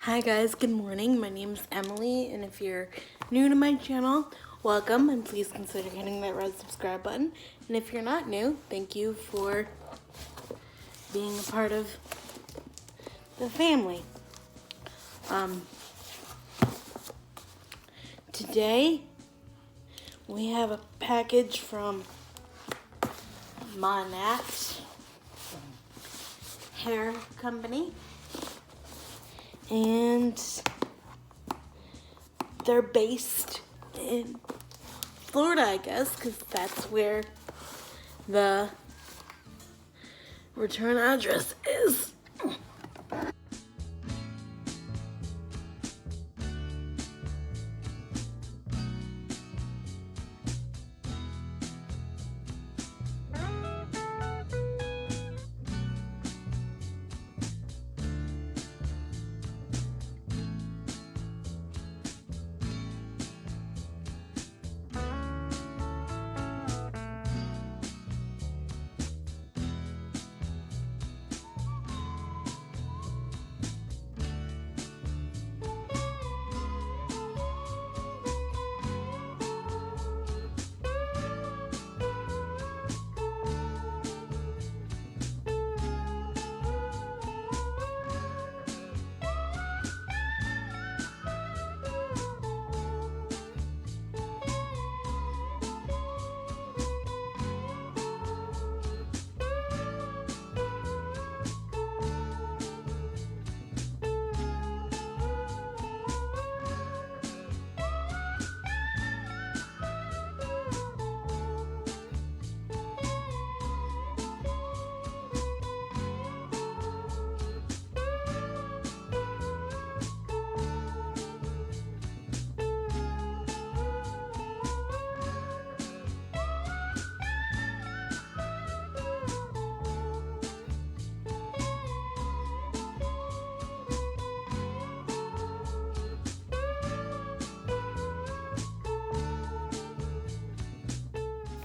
Hi guys, good morning. My name is Emily, and if you're new to my channel, welcome, and please consider hitting that red subscribe button. And if you're not new, thank you for being a part of the family. Today we have a package from Monat Hair Company, and they're based in Florida, I guess, because that's where the return address is.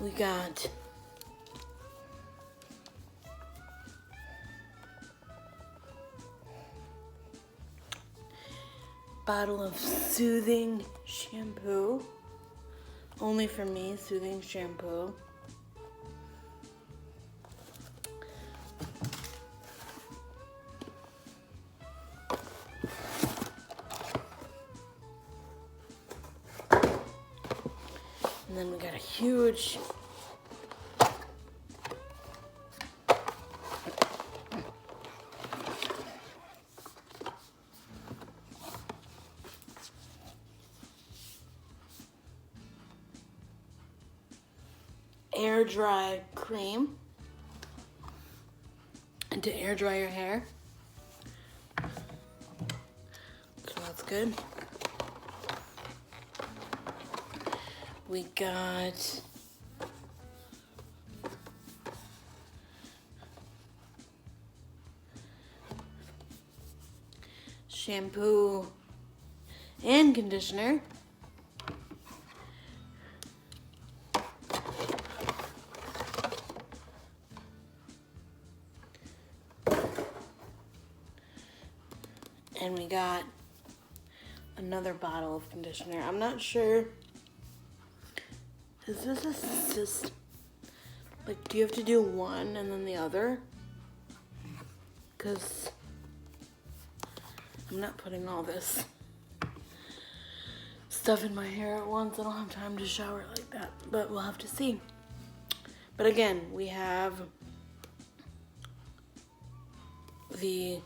We got bottle of soothing shampoo, only for me, soothing shampoo. And then we got a huge air dry cream and to air dry your hair. So that's good. We got shampoo and conditioner. And we got another bottle of conditioner. I'm not sure. Is this just like, do you have to do one and then the other? Because I'm not putting all this stuff in my hair at once. I don't have time to shower like that, but we'll have to see. But again, we have the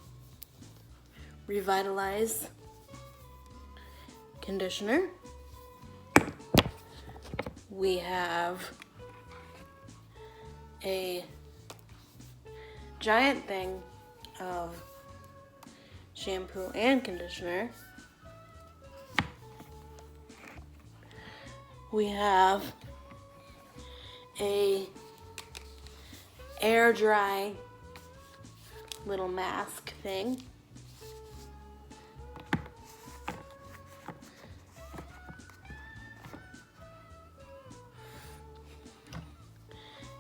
Revitalize conditioner. We have a giant thing of shampoo and conditioner. We have a air dry little mask thing.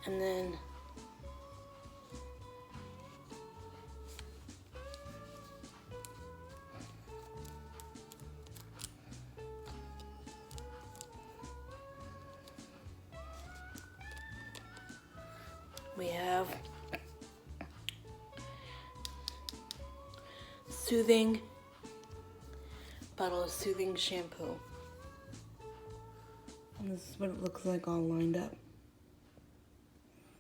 And then We have Soothing, bottle of Soothing shampoo. And this is what it looks like all lined up.